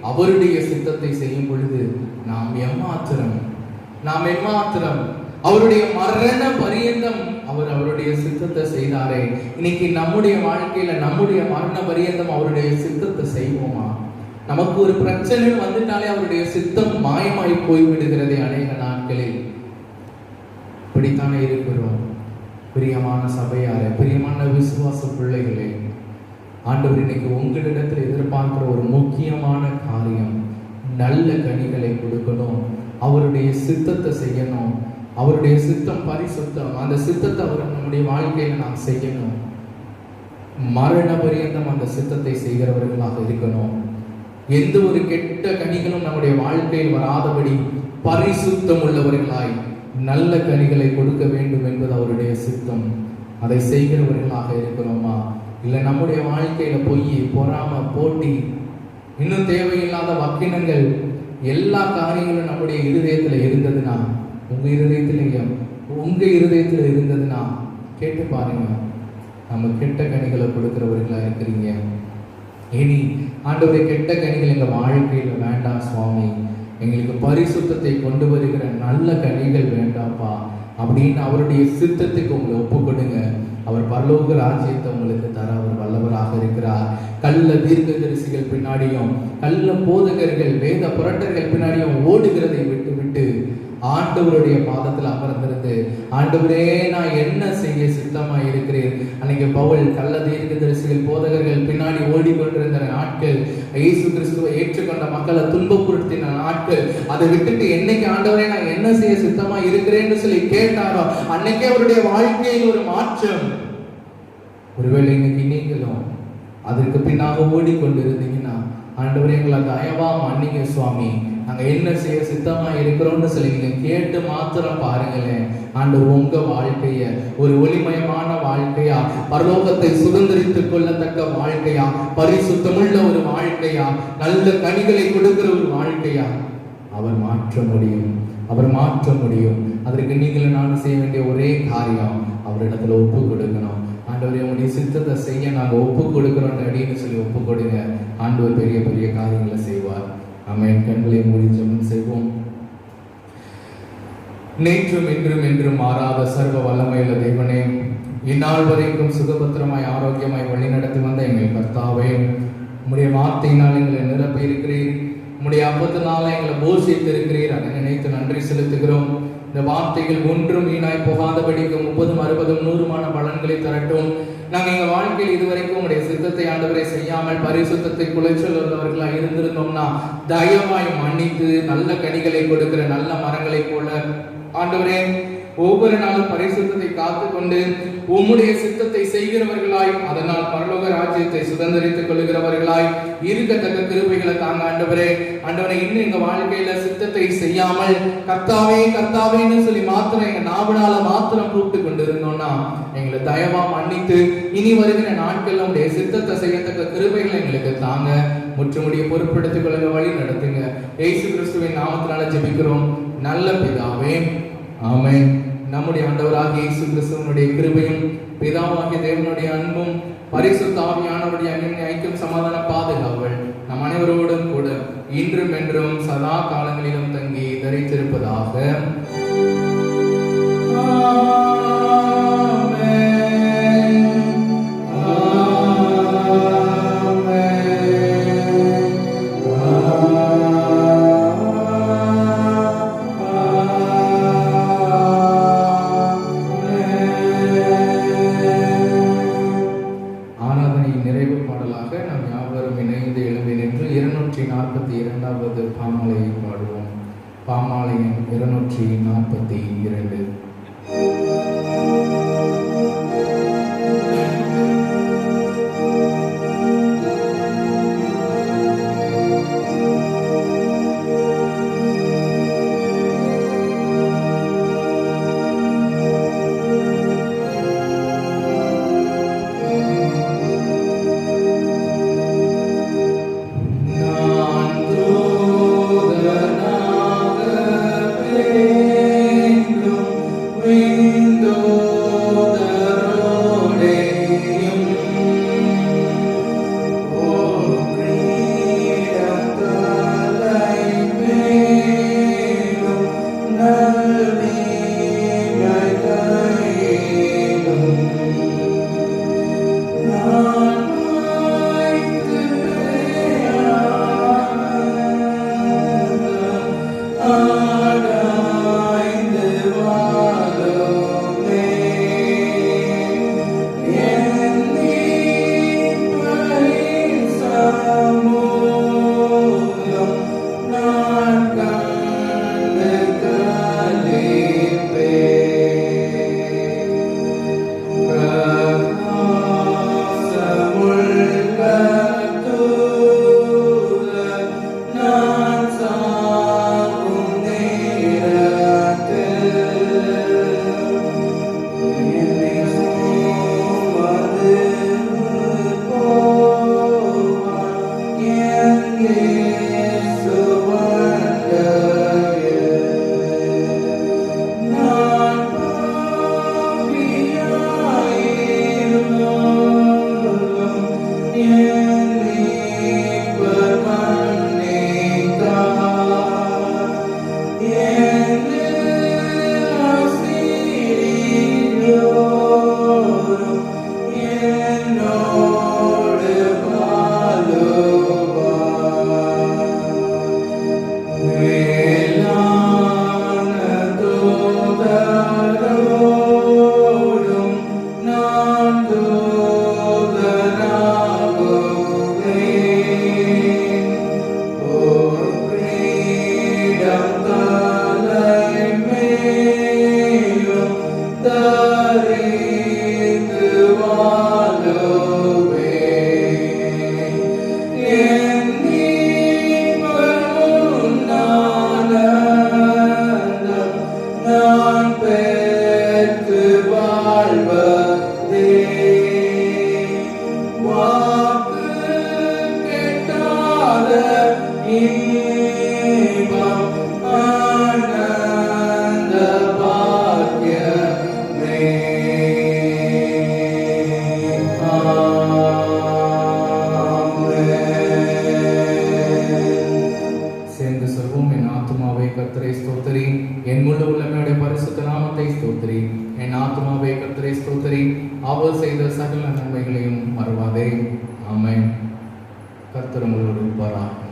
அவருடைய சித்தத்தை செய்யும் பொழுது நாம் எம்மாத்திரம் அவருடைய மரண பரியந்தம் அவர் அவருடைய சித்தத்தை செய்தாரே. இன்னைக்கு நம்முடைய வாழ்க்கையில நம்முடைய மரண பரியந்தம் அவருடைய சித்தத்தை செய்வோமா? நமக்கு ஒரு பிரச்சனை வந்துட்டாலே அவருடைய சித்தம் மாயமாய் போய்விடுகிறதே அநேக நாட்களில். இப்படித்தானே இருக்கிறோம். பிரியமான சபையாரே, பிரியமான விசுவாச பிள்ளைகளே, ஆண்டவர் இன்னைக்கு உங்களிடத்தில் எதிர்பார்க்கிற ஒரு முக்கியமான காரியம், நல்ல கனிகளை கொடுக்கணும், அவருடைய சித்தத்தை செய்யணும். அவருடைய சித்தம் பரிசுத்தம். அந்த சித்தத்தை அவர் நம்முடைய வாழ்க்கையில நாம் செய்யணும். மரண பரியந்தம் அந்த சித்தத்தை செய்கிறவர்களாக இருக்கணும். எந்த ஒரு கெட்ட கனிகளும் நம்முடைய வாழ்க்கையில் வராதபடி பரிசுத்தம் உள்ளவர்களாய் நல்ல கனிகளை கொடுக்க வேண்டும் என்பது அவருடைய சித்தம். அதை செய்கிறவர்களாக இருக்கிறோமா? இல்லை நம்முடைய வாழ்க்கையில பொய், பொறாம, போட்டி, இன்னும் தேவையில்லாத வக்கினங்கள், எல்லா காரியங்களும் நம்முடைய இருதயத்துல இருந்ததுன்னா, உங்க இருதயத்துல இருந்ததுன்னா கேட்டு பாருங்க, நம்ம கெட்ட கனிகளை கொடுக்கிறவர்களா இருக்கிறீங்க. இனி ஆண்டவரே, கெட்ட கனிகள் எங்க வாழ்க்கையில வேண்டாம் சுவாமி, எங்களுக்கு பரிசுத்தத்தை கொண்டு வருகிற நல்ல கனிகள் வேண்டாப்பா அப்படின்னு அவருடைய சித்தத்துக்கு உங்களை ஒப்பு கொடுங்க. அவர் பரலோக ராஜ்யத்தை உங்களுக்கு தர அவர் வல்லவராக இருக்கிறார். கள்ள தீர்க்கதரிசிகள் பின்னாடியும் கள்ள போதகர்கள் வேத புரட்டர்கள் பின்னாடியும் ஓடுகிறதை விட்டு விட்டு ஆண்டவருடைய பாதத்தில் அமர்ந்திருந்து, ஆண்டவரே நான் என்ன செய்ய சித்தமா இருக்கிறேன். அன்னைக்கு பவுல் கள்ள தீர்க்கதரிசிகள் போதகர்கள் பின்னாடி ஓடிக்கொண்டிருந்த நாட்கள், இயேசு கிறிஸ்துவை ஏற்றுக்கொண்ட மக்களை துன்பப்படுத்தின நாட்கள், அதை விட்டுட்டு என்னைக்கு ஆண்டவரே நான் என்ன செய்ய சித்தமா இருக்கிறேன்னு சொல்லி கேட்டாரோ அன்னைக்கே அவருடைய வாழ்க்கையில் ஒரு மாற்றம். ஒருவேளை இன்னைக்கு நீங்களும் அதற்கு பின்னாக ஓடிக்கொண்டிருந்தீங்கன்னா, ஆண்டவரே எங்களை தயவா மன்னிங்க சுவாமி, நாங்க என்ன செய்ய சித்தமா இருக்கிறோம்னு சொல்லி நீங்க கேட்டு மாத்திரம் பாருங்களேன். ஆண்டவர் உங்க வாழ்க்கைய ஒரு ஒளிமயமான வாழ்க்கையா, பரலோகத்தை சுதந்திரித்துக் கொள்ளத்தக்க வாழ்க்கையா, பரிசுத்தமுள்ள ஒரு வாழ்க்கையா, நல்ல கனிகளை கொடுக்கிற ஒரு வாழ்க்கையா அவர் மாற்ற முடியும். அதற்கு நீங்களும் நானும் செய்ய வேண்டிய ஒரே காரியம், அவரிடத்துல ஒப்பு கொடுக்கணும். ஆண்டவரே, உங்களுடைய சித்தத்தை செய்ய நாங்க ஒப்பு கொடுக்கிறோம் அப்படின்னு சொல்லி ஒப்பு கொடுங்க. ஆண்டவர் பெரிய பெரிய காரியங்களை செய்வார். ஆமென். கண்களை மூடி ஜெபம் செய்வோம். நேற்றும் இன்றும் என்றும் மாறாத சர்வ வல்லமையுள்ள தேவனே, இந்நாள் வரைக்கும் சுகபத்திரமாய் ஆரோக்கியமாய் வழி நடத்தி வந்த எங்கள் கர்த்தாவே, உம்முடைய வார்த்தையினால் எங்களை நிரப்பி இருக்கிறீர். உம்முடைய அப்பத்தினால எங்களை போஷித்து இருக்கிறீர். அதை நினைத்து நன்றி செலுத்துகிறோம். இந்த வார்த்தைகள் ஒன்றும் வீணாய் போகாதபடிக்கு 30, 60, 100 பலன்களை தரட்டும். நாங்கள் எங்கள் வாழ்க்கையில் இதுவரைக்கும் உடைய சித்தத்தை ஆண்டவரை செய்யாமல் பரிசுத்தத்தை குலைச்சல் உள்ளவர்களாக இருந்திருந்தோம்னா தயவாய் மன்னித்து நல்ல கனிகளை கொடுக்கிற நல்ல மரங்களை போல ஆண்டவரே ஒவ்வொரு நாளும் பரிசுத்தத்தை காத்துக்கொண்டு உம்முடைய சித்தத்தை செய்கிறவர்களாய், அதனால் பரலோக ராஜ்யத்தை சுதந்திரித்துக் கொள்கிறவர்களாய் இருக்கத்தக்க கிருபைகளை தாங்க ஆண்டவரே. இன்னும் எங்க வாழ்க்கையில சித்தத்தை செய்யாமல் கர்த்தாவே கர்த்தாவேன்னு சொல்லி மாத்திரம் எங்க நாவனால மாத்திரம் கூப்பிட்டு கொண்டு இருந்தோம்னா எங்களை தயவா மன்னித்து இனி வருகிற நாட்கள் உடைய சித்தத்தை செய்யத்தக்க கிருபைகளை எங்களுக்கு தாங்க. முற்றுமுடிய பொறுப்படுத்திக் கொள்ளுங்க, வழி நடத்துங்க. இயேசு கிறிஸ்துவின் நாமத்தினால ஜெபிக்கிறோம் நல்ல பிதாவே, ஆமென். நம்முடைய ஆண்டவராகிய இயேசு கிறிஸ்துவினுடைய கிருபையும் பிதாவாகிய தேவனுடைய அன்பும் பரிசுத்த ஆவியானவருடைய ஐக்கியம் சமாதான பாதுகாவல் நம் அனைவரோடும் கூட இன்றும் என்றும் சதா காலங்களிலும் தங்கி தரித்திருப்பதாக. பாமாலையின் 242. வேண்டும் சேர்ந்து சொல்வோம். என் ஆத்துமாவே கர்த்தரை ஸ்தோத்திரி, என் முழு உள்ளமையுடைய பரிசுத்த நாமத்தை ஸ்தோத்திரி. என் ஆத்துமாவே கர்த்தரை ஸ்தோத்திரி, அவர் செய்த சகல நன்மைகளையும் மறவாதே. ஆமென். கர்த்தர் உங்களோடு இருப்பாராக.